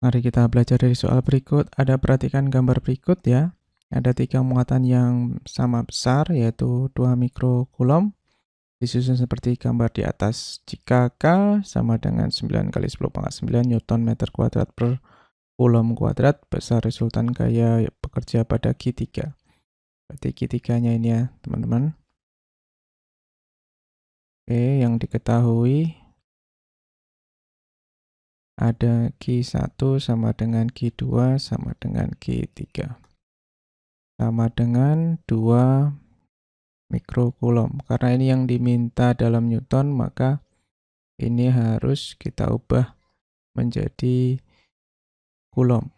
Mari kita belajar dari soal berikut. Perhatikan gambar berikut ya. Ada 3 muatan yang sama besar, yaitu 2 mikrokulom, disusun seperti gambar di atas. Jika K sama dengan 9 kali 10 pangkat 9 Newton meter kuadrat per kulom kuadrat, besar resultan gaya bekerja pada Q3. Berarti Q3-nya ini ya, teman-teman. Oke, yang diketahui ada Q1 sama dengan Q2 sama dengan Q3. Sama dengan 2 mikrokulom. Karena ini yang diminta dalam Newton, maka ini harus kita ubah menjadi kulom.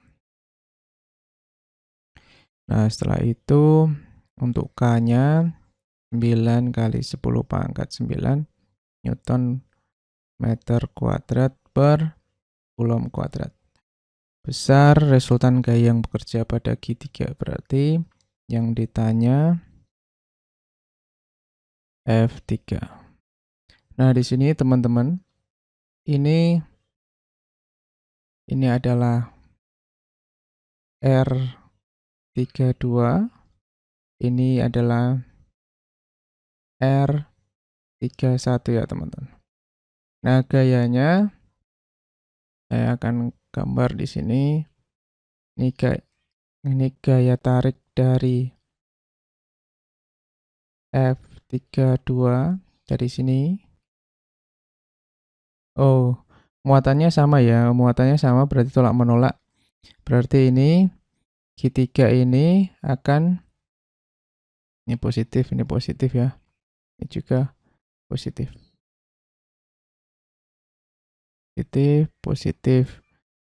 Nah, setelah itu untuk K-nya 9 kali 10 pangkat 9 Newton meter kuadrat per kulom kuadrat. Besar resultan gaya yang bekerja pada Q3. Berarti yang ditanya F3. Nah, di sini teman-teman, ini adalah R32, ini adalah R31 ya teman-teman. Nah, gayanya saya akan gambar di sini. Ini gaya tarik dari F32 dari sini. Oh, muatannya sama ya. Muatannya sama berarti tolak menolak. Berarti ini Q3 ini akan ini positif ya. Ini juga positif.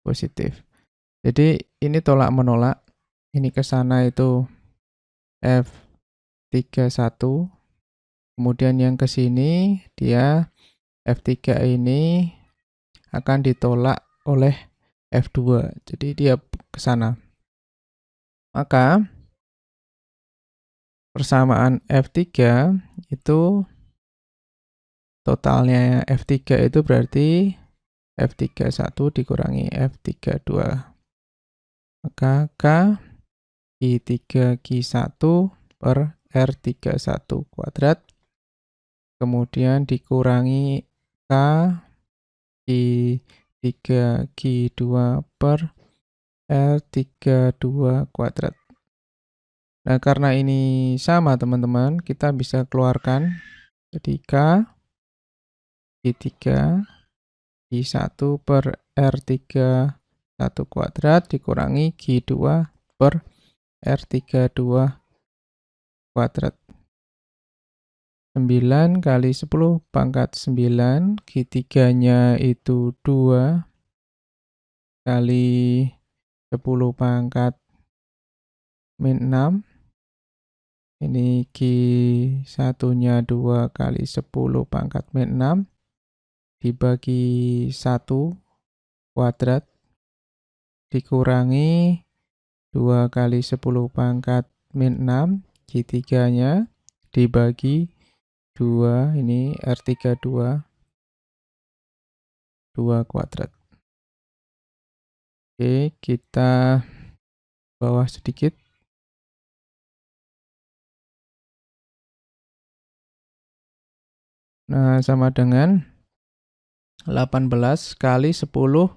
Positif. Jadi ini tolak menolak. Ini ke sana itu F31. Kemudian yang ke sini dia F3 ini akan ditolak oleh F2. Jadi dia ke sana. Maka persamaan F3 itu totalnya F3 itu berarti F31 dikurangi F32. Maka K I3 Q1 per R31 kuadrat. Kemudian dikurangi K I3 Q2 per R32 kuadrat. Nah, karena ini sama teman-teman, kita bisa keluarkan. Jadi K I3 Q1 per R31 kuadrat dikurangi Q2 per R32 kuadrat. 9 kali 10 pangkat 9, Q3-nya itu 2 kali 10 pangkat min 6. Ini Q1-nya 2 kali 10 pangkat min 6 dibagi 1 kuadrat dikurangi 2 kali 10 pangkat min 6, Q3-nya dibagi 2, ini R32 2 kuadrat. Oke, kita bawah sedikit. Nah, sama dengan 18 kali 10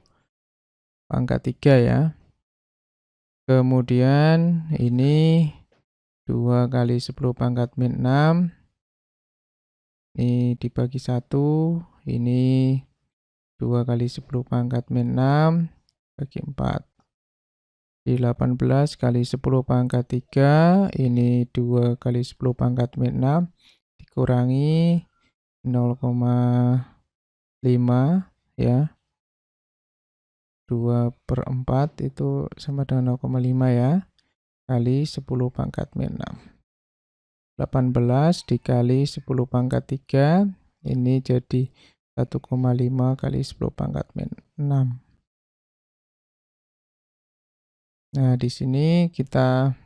pangkat 3 ya. Kemudian ini 2 kali 10 pangkat min 6. Ini dibagi 1. Ini 2 kali 10 pangkat min 6 bagi 4. Di 18 kali 10 pangkat 3. Ini 2 kali 10 pangkat min 6 dikurangi 0,5 ya. 2 per 4 itu sama dengan 0,5 ya. Kali 10 pangkat min 6. 18 dikali 10 pangkat 3, ini jadi 1,5 kali 10 pangkat min 6. Nah, di sini kita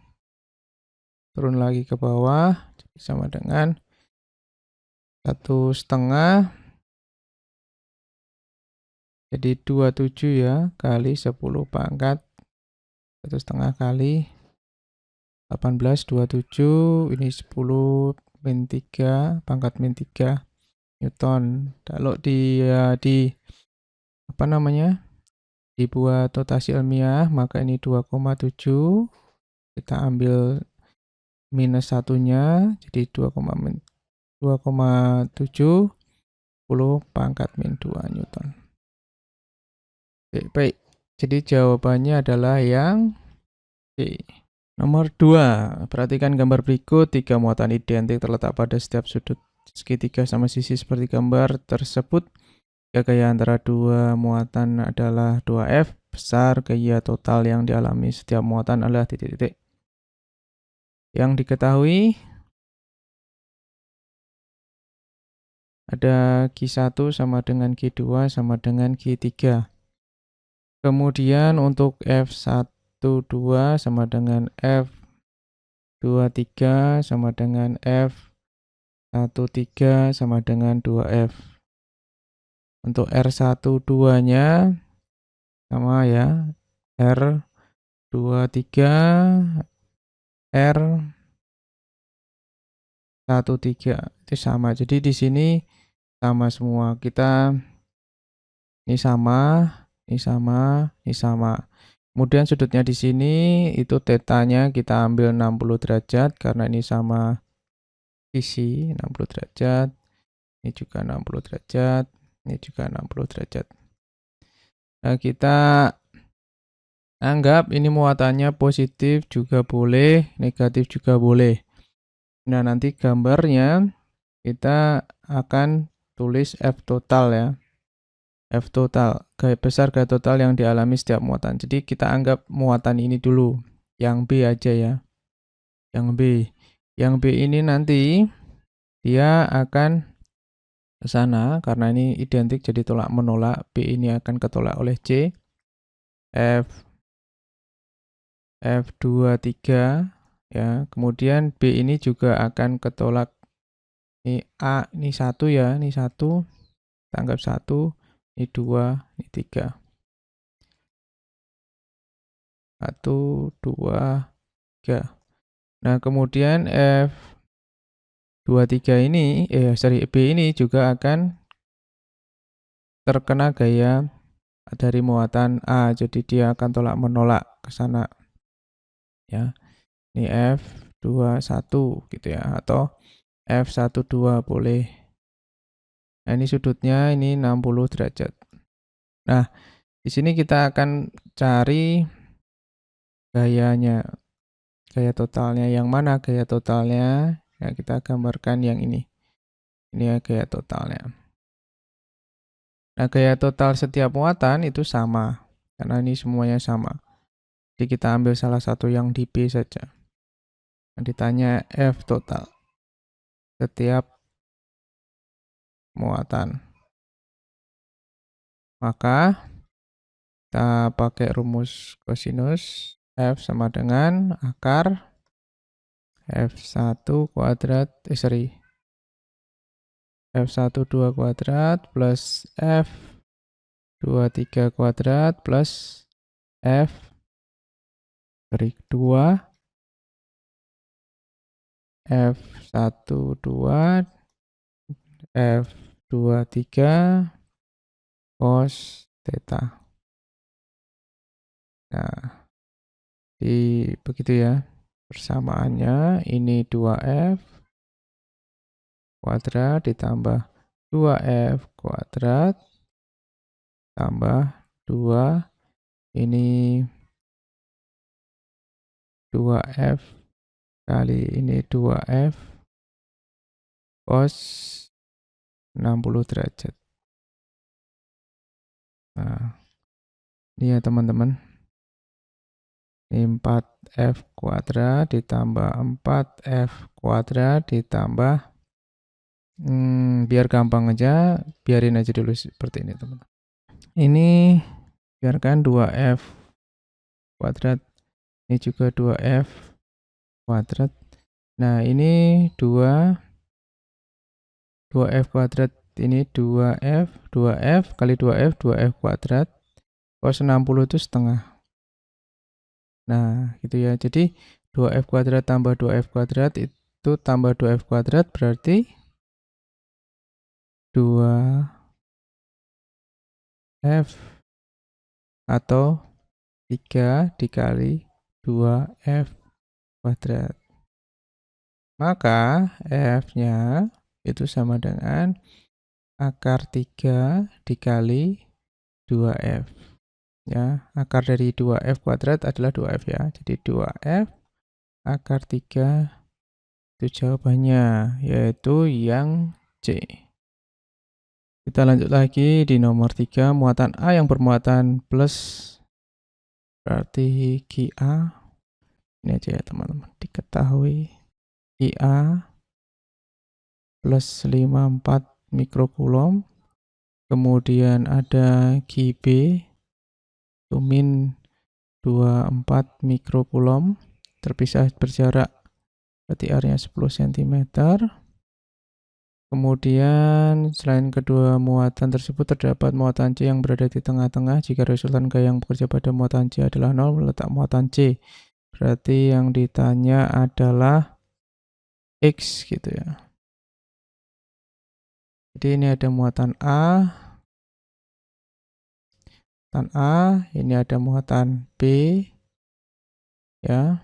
turun lagi ke bawah, jadi sama dengan 1,5 Jadi 27 ya, kali 10 pangkat 1,5 kali 18, 27, ini 10 min 3, pangkat min 3 Newton. Kalau apa namanya, dibuat notasi ilmiah, maka ini 2,7, kita ambil minus satunya, jadi 2,7 10 pangkat min 2 Newton. Oke, baik. Jadi jawabannya adalah yang C. Nomor 2, perhatikan gambar berikut. 3 muatan identik terletak pada setiap sudut segitiga sama sisi seperti gambar tersebut. Gaya antara dua muatan adalah 2F. Besar gaya total yang dialami setiap muatan adalah titik-titik. Yang diketahui ada Q1 sama dengan Q2 sama dengan Q3. Kemudian untuk F12 sama dengan F23 sama dengan F13 sama dengan 2F. Untuk R12-nya sama ya, R23, R13 itu sama. Jadi di sini sama semua. Ini sama, ini sama, ini sama. Kemudian sudutnya di sini itu tetanya kita ambil 60 derajat karena ini sama sisi 60 derajat. Ini juga 60 derajat, ini juga 60 derajat. Nah, kita anggap ini muatannya positif juga boleh, negatif juga boleh. Nah, nanti gambarnya kita akan tulis F total ya. F total, gaya besar gaya total yang dialami setiap muatan. Jadi kita anggap muatan ini dulu, yang B aja ya. Yang B. Yang B ini nanti dia akan ke sana karena ini identik jadi tolak menolak. B ini akan ketolak oleh C. F23 ya. Kemudian B ini juga akan ketolak. Ini A, ini 1 ya, ini 1. Kita anggap 1, ini 2, ini 3. 1, 2, 3. Nah, kemudian F23 ini, B ini juga akan terkena gaya dari muatan A. Jadi dia akan tolak menolak ke sana. Ya. Ini F21 gitu ya, atau F12 boleh. Nah, ini sudutnya ini 60 derajat. Nah, di sini kita akan cari gayanya. Gaya totalnya yang mana? Gaya totalnya ya kita gambarkan yang ini. Ini ya gaya totalnya. Nah, gaya total setiap muatan itu sama. Karena ini semuanya sama. Jadi kita ambil salah satu yang di B saja. Nah, ditanya F total setiap muatan. Maka kita pakai rumus kosinus F sama dengan akar F1 kuadrat, F12 kuadrat plus F23 kuadrat plus F2 F12 F23 cos theta. Nah, begitu ya. Persamaannya ini 2F kuadrat ditambah 2F kuadrat tambah 2, ini 2F kali ini 2F cos 60 derajat. Nah, ini ya teman-teman. Ini 4F kuadrat ditambah 4F kuadrat ditambah biar gampang aja, biarin aja dulu seperti ini teman-teman. Ini biarkan 2F kuadrat, ini juga 2F kuadrat. Nah, ini 2F kuadrat Ini 2F kali 2F, 2F kuadrat. Cos 60 itu setengah. Nah, gitu ya. Jadi 2F kuadrat tambah 2F kuadrat itu tambah 2F kuadrat berarti 2F atau 3 dikali 2F kuadrat. Maka F-nya itu sama dengan akar 3 dikali 2F. Ya, akar dari 2F kuadrat adalah 2F ya. Jadi 2F akar 3 itu jawabannya, yaitu yang C. Kita lanjut lagi di nomor 3, muatan A yang bermuatan plus, berarti QA. Ini aja ya teman-teman, diketahui QA plus 54 mikrokulom. Kemudian ada QB itu min 24 mikrokulom, terpisah berjarak, berarti R-nya 10 cm. Kemudian selain kedua muatan tersebut terdapat muatan C yang berada di tengah-tengah. Jika resultan K yang bekerja pada muatan C adalah 0, letak muatan C. Berarti yang ditanya adalah X gitu ya. Jadi ini ada muatan A. Muatan A, ini ada muatan B. Ya.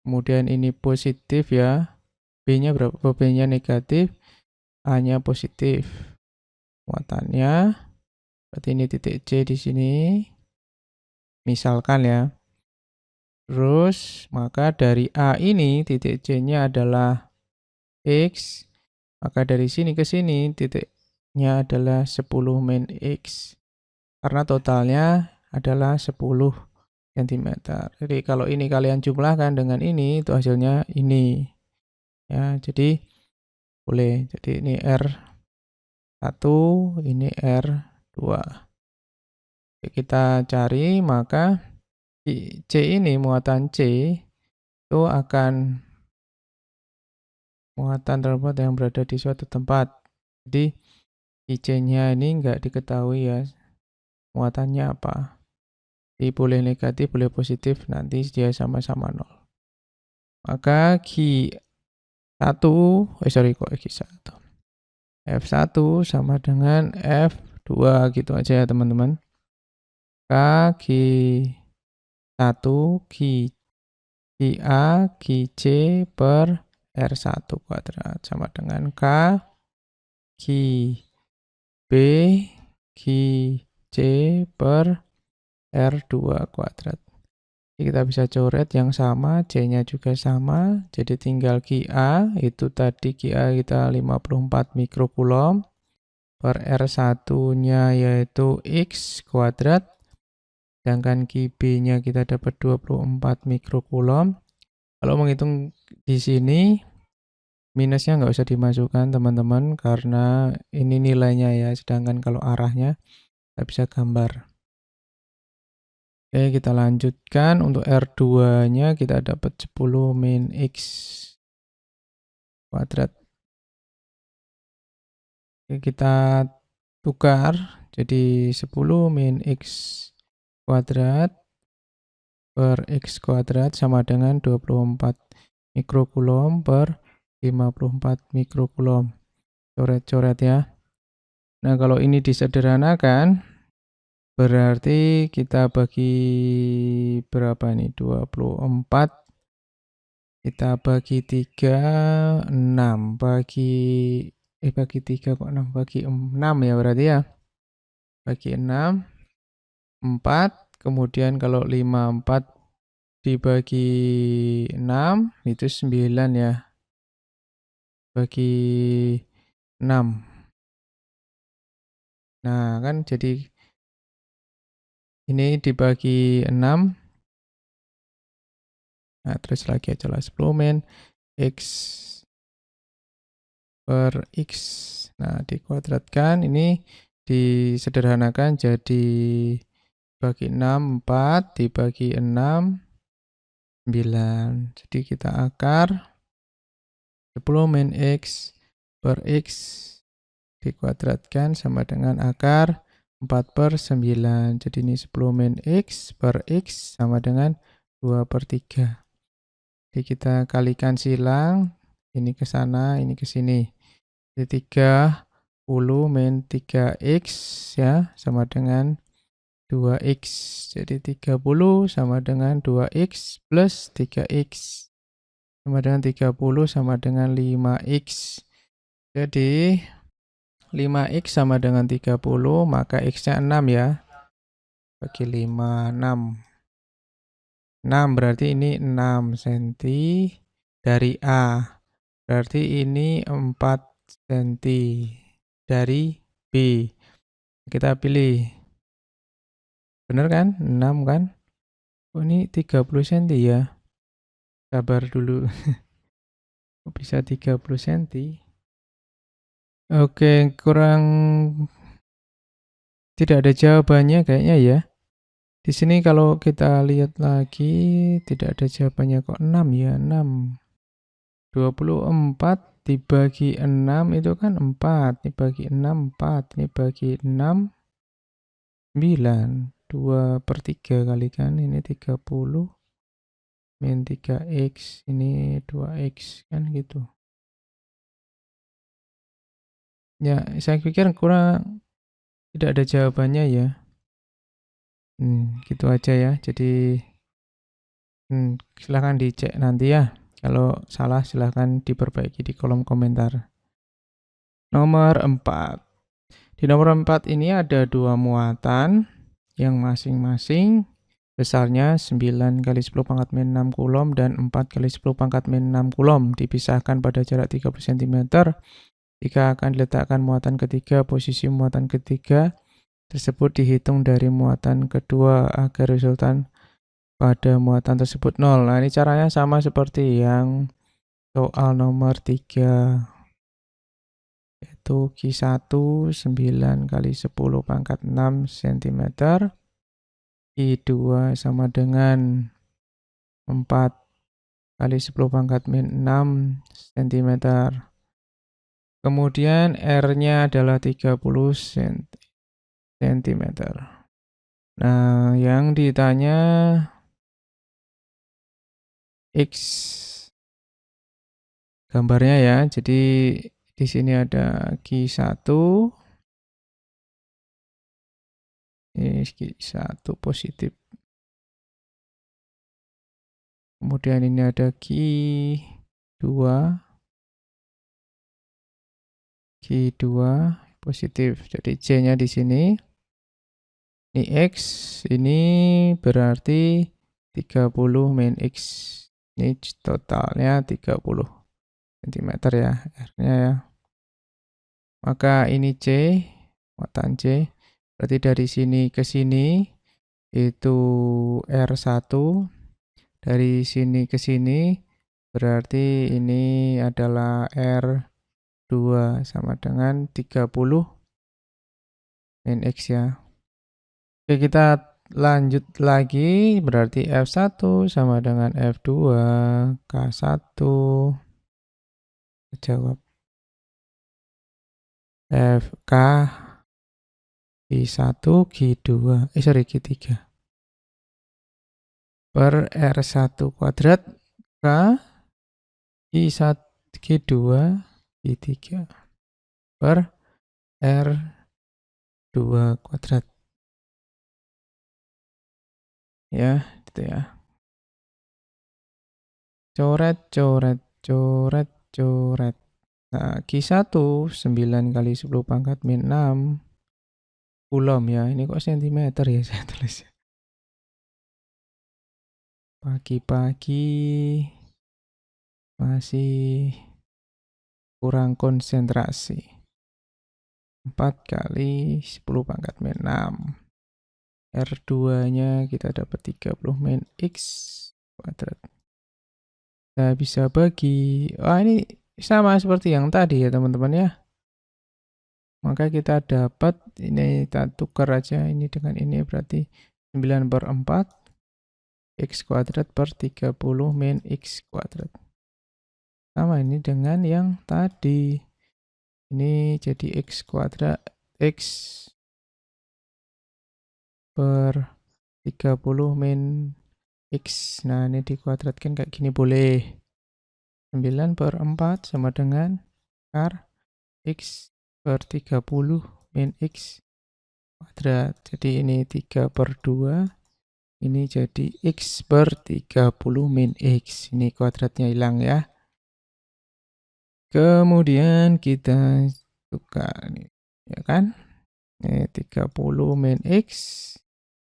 Kemudian ini positif ya. B-nya berapa? B-nya negatif, A-nya positif. Muatannya berarti ini titik C di sini. Misalkan ya. Terus maka dari A ini titik C-nya adalah X. Maka dari sini ke sini titiknya adalah 10 min X. Karena totalnya adalah 10 cm. Jadi kalau ini kalian jumlahkan dengan ini, itu hasilnya ini. Ya, jadi boleh. Jadi ini R1, ini R2. Oke, kita cari, maka C ini, muatan C itu akan muatan terdapat yang berada di suatu tempat. Jadi IC-nya ini enggak diketahui ya muatannya apa. Jadi boleh negatif, boleh positif, nanti dia sama-sama 0. Maka Q1, Q1. F1 sama dengan F2 gitu aja ya teman-teman. Q1, QA, QC per R1 kuadrat sama dengan K, QB, QC per R2 kuadrat. Jadi kita bisa coret yang sama, C-nya juga sama. Jadi tinggal QA, itu tadi QA kita 54 mikrokulom. Per R1-nya yaitu X kuadrat. Sedangkan QB-nya kita dapat 24 mikrokulom. Kalau menghitung di sini, minusnya nggak usah dimasukkan teman-teman, karena ini nilainya ya. Sedangkan kalau arahnya, kita bisa gambar. Oke, kita lanjutkan. Untuk R2-nya kita dapat 10 min X kuadrat. Oke, kita tukar. Jadi 10 min X kuadrat per X kuadrat sama dengan 24 mikrokulom per 54 mikrokulom. Coret-coret ya. Nah, kalau ini disederhanakan, berarti kita bagi berapa nih? 24. Kita bagi 3, 6. Bagi 3 kok 6? Bagi 6 ya berarti ya. Bagi 6, 4. Kemudian kalau 54 dibagi 6, itu 9 ya. Bagi 6. Nah, kan jadi ini dibagi 6. Nah, terus lagi aja lah 10 min X per X. Nah, dikuadratkan, ini disederhanakan jadi bagi 6, 4, dibagi 6, 9. Jadi kita akar 10 min X per X dikuadratkan sama dengan akar 4/9. Jadi ini 10 min X per X sama dengan 2/3. Jadi kita kalikan silang, ini ke sana, ini ke sini. Jadi 30 min 3X ya, sama dengan 2X. Jadi 30 sama dengan 2X plus 3X. Sama dengan 30 sama dengan 5X. Jadi 5X sama dengan 30, maka X-nya 6 ya. Bagi 5, 6. 6 berarti ini 6 cm dari A. Berarti ini 4 cm dari B. Kita pilih. Bener kan? 6 kan? Oh, ini 30 cm ya. Sabar dulu. Kok bisa 30 cm? Oke, kurang tidak ada jawabannya kayaknya ya. Di sini kalau kita lihat lagi tidak ada jawabannya kok 6 ya, 6. 24 dibagi 6 itu kan 4, dibagi 6 4, dibagi 6 9, 2/3 kali kan, ini 30 min 3X, ini 2X kan gitu. Ya, saya pikir kurang tidak ada jawabannya ya. Gitu aja ya. Jadi silahkan dicek nanti ya. Kalau salah silahkan diperbaiki di kolom komentar. Nomor 4. Di nomor 4 ini ada dua muatan yang masing-masing besarnya 9 kali 10 pangkat min 6 Coulomb dan 4 kali 10 pangkat min 6 Coulomb dipisahkan pada jarak 30 cm. Jika akan diletakkan muatan ketiga, posisi muatan ketiga tersebut dihitung dari muatan kedua agar resultan pada muatan tersebut 0. Nah, ini caranya sama seperti yang soal nomor 3. Yaitu Q1 9 kali 10 pangkat 6 cm. Q2 sama dengan 4 kali 10 pangkat min 6 cm. Kemudian R-nya adalah 30 cm. Nah, yang ditanya X gambarnya ya. Jadi di sini ada Q1. Ini Q1 positif. Kemudian ini ada Q2. Q2 positif. Jadi C-nya di sini. Ini X, ini berarti 30 min X. Ini totalnya 30 cm ya, R-nya ya. Maka ini C, muatan C. Berarti dari sini ke sini itu R1. Dari sini ke sini berarti ini adalah R2 sama dengan 30 min X ya. Oke, kita lanjut lagi, berarti F1 sama dengan F2, K1, jawab FK, Q1, Q2, Q3, per R1 kuadrat, K, Q1, Q2, Q3, per R2 kuadrat. Ya, gitu ya. Coret, coret, coret, coret. Nah, Q1 9 kali 10 pangkat min 6 Coulomb ya. Ini kok sentimeter ya saya tulis. Pagi-pagi masih kurang konsentrasi. 4 kali 10 pangkat min 6. R2-nya kita dapat 30 min X kuadrat. Kita bisa bagi. Wah, ini sama seperti yang tadi ya teman-teman ya. Maka kita dapat, ini kita tukar aja ini dengan ini, berarti 9/4 X kuadrat per 30 min X kuadrat. Sama ini dengan yang tadi. Ini jadi X kuadrat X per 30 min X. Nah, ini dikuadratkan kayak gini boleh. 9 per 4 sama dengan akar X per 30 min X kuadrat. Jadi ini 3 per 2. Ini jadi X per 30 min X. Ini kuadratnya hilang ya. Kemudian kita tukar nih, ya kan? Ini 30 min X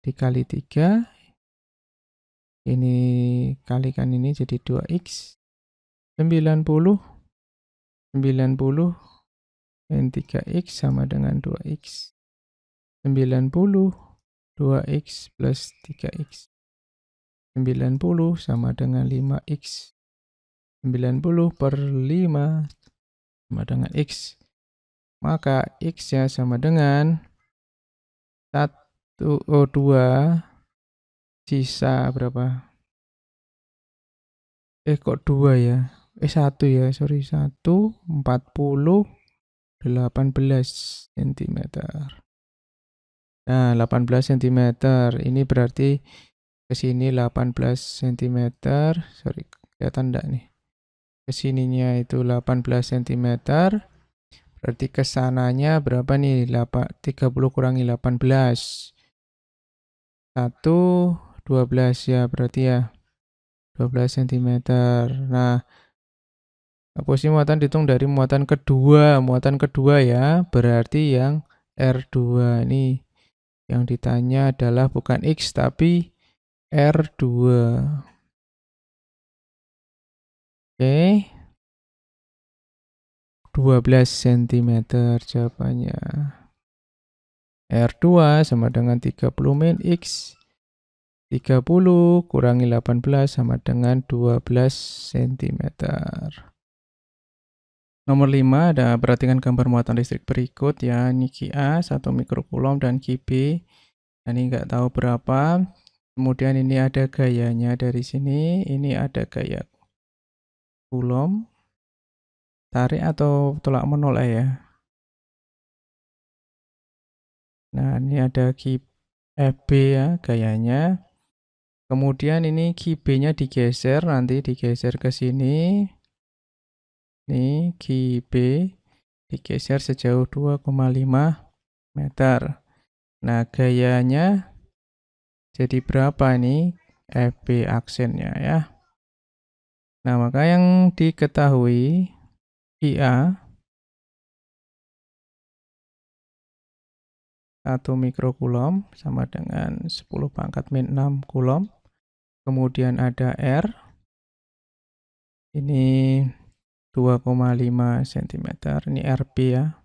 dikali 3. Ini kalikan ini jadi 2X. 90 min 3X sama dengan 2X. 90 2X plus 3X. 90 sama dengan 5X. 90 per 5 sama dengan X. Maka X-nya sama dengan 2. Sisa berapa? Kok 2 ya? 1 ya, sorry. 1, 40, 18 cm. Nah, 18 cm. Ini berarti ke sini 18 cm. Sorry, kelihatan enggak nih? Kesininya itu 18 cm. Berarti kesananya berapa nih? 30 kurangi 18. 1, 12 ya berarti ya. 12 cm. Nah, posisi muatan dihitung dari muatan kedua. Muatan kedua ya, berarti yang R2 ini. Yang ditanya adalah bukan X tapi R2. Oke. 12 cm jawabannya. R2 sama dengan 30 min X. 30 kurangi 18 sama dengan 12 cm. Nomor 5 ada perhatikan gambar muatan listrik berikut ya. Ini QA 1 mikrokulom dan QB. Nah, ini nggak tahu berapa. Kemudian ini ada gayanya dari sini. Ini ada gaya kulom. Tarik atau tolak menolak ya. Nah, ini ada FB ya gayanya. Kemudian ini QB-nya digeser, nanti digeser ke sini. Ini QB digeser sejauh 2,5 meter. Nah, gayanya jadi berapa nih? FB aksennya ya. Nah, maka yang diketahui IA 1 mikrokulom sama dengan 10 pangkat min 6 kulom. Kemudian ada R. Ini 2,5 cm. Ini RB ya.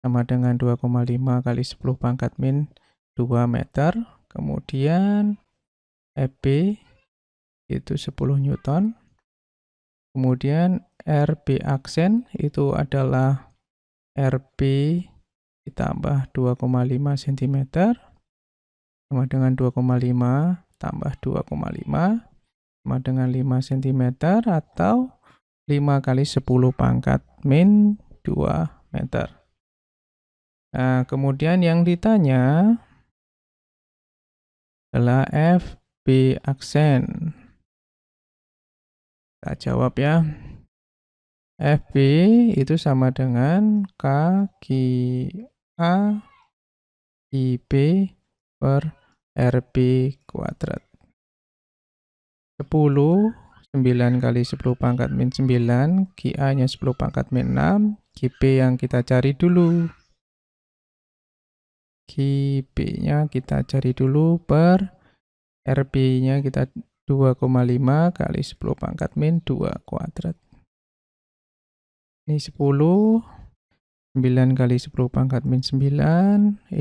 Sama dengan 2,5 kali 10 pangkat min 2 meter. Kemudian FB itu 10 Newton. Kemudian RB aksen itu adalah RB ditambah 2,5 cm sama dengan 2,5 tambah 2,5 sama dengan 5 cm atau 5 kali 10 pangkat min 2 meter. Nah, kemudian yang ditanya adalah FB aksen. Kita jawab ya. FB itu sama dengan K QA IB per RB kuadrat. 10, 9 kali 10 pangkat min 9, QA-nya 10 pangkat min 6, QB yang kita cari dulu. QB-nya kita cari dulu per RB-nya kita 2,5 kali 10 pangkat min 2 kuadrat. Ini 10, 9 kali 10 pangkat min 9,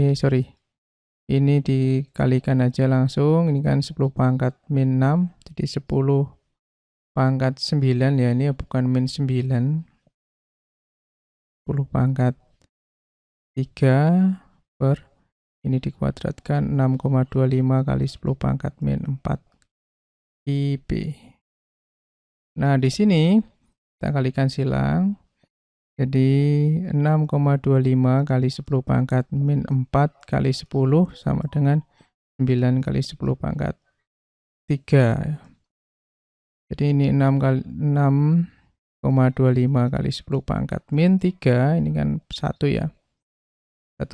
ini dikalikan aja langsung, ini kan 10 pangkat min 6, jadi 10 pangkat 9 ya, ini bukan min 9. 10 pangkat 3 per, ini dikuadratkan 6,25 kali 10 pangkat min 4 IB. Nah, di sini kita kalikan silang, Jadi 6,25 kali 10 pangkat min 4 kali 10 sama dengan 9 kali 10 pangkat 3. Jadi ini 6,25 kali 10 pangkat min 3, ini kan 1 ya. 1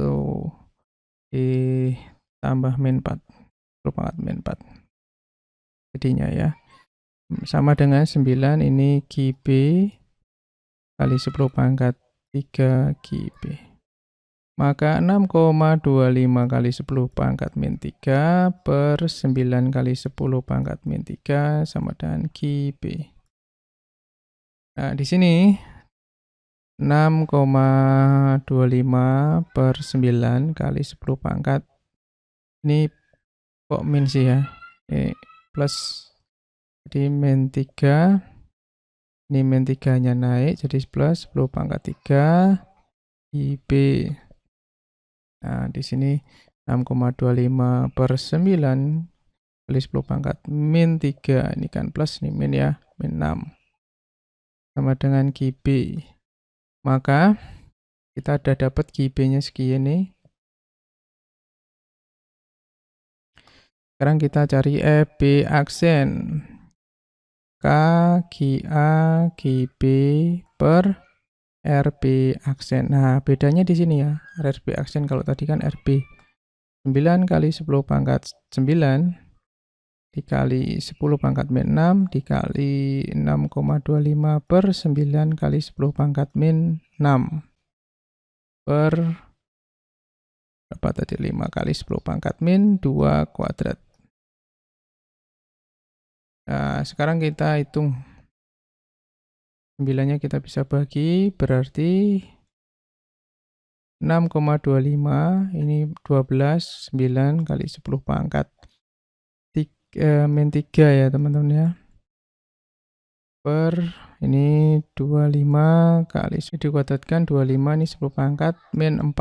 ditambah min 4, 10 pangkat min 4. Jadinya ya. Sama dengan 9, ini QB kali 10 pangkat 3 QB. Maka 6,25 kali 10 pangkat min 3 per 9 kali 10 pangkat min 3 sama dengan QB. Nah, di sini 6,25 per 9 kali 10 pangkat. Ini kok min sih ya? Ini plus. Jadi min 3. Ini min 3-nya naik jadi plus 10 pangkat 3 IB. Nah, di sini 6,25 per 9 kali 10 pangkat min 3. Ini kan plus, ini min ya, min 6. Sama dengan QB. Maka kita udah dapat QB-nya segini. Sekarang kita cari EB aksen. K, QA, QB per RB aksen. Nah, bedanya di sini ya. RB aksen kalau tadi kan RB. 9 kali 10 pangkat 9 dikali 10 pangkat min 6 dikali 6,25 per 9 kali 10 pangkat min 6 per berapa tadi? 5 kali 10 pangkat min 2 kuadrat. Nah, sekarang kita hitung. 9-nya kita bisa bagi, berarti 6,25 ini 12, 9 kali 10 pangkat min 3 ya teman-teman ya. Per ini 25 kali dikuadratkan 25 ini 10 pangkat min 4.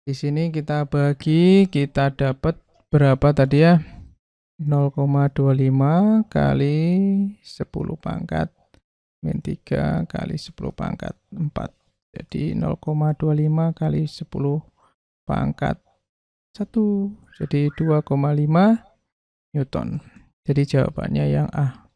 Di sini kita bagi, kita dapat berapa tadi ya? 0,25 kali 10 pangkat min 3 kali 10 pangkat 4. Jadi 0,25 kali 10 pangkat 1. Jadi 2,5 Newton. Jadi jawabannya yang A.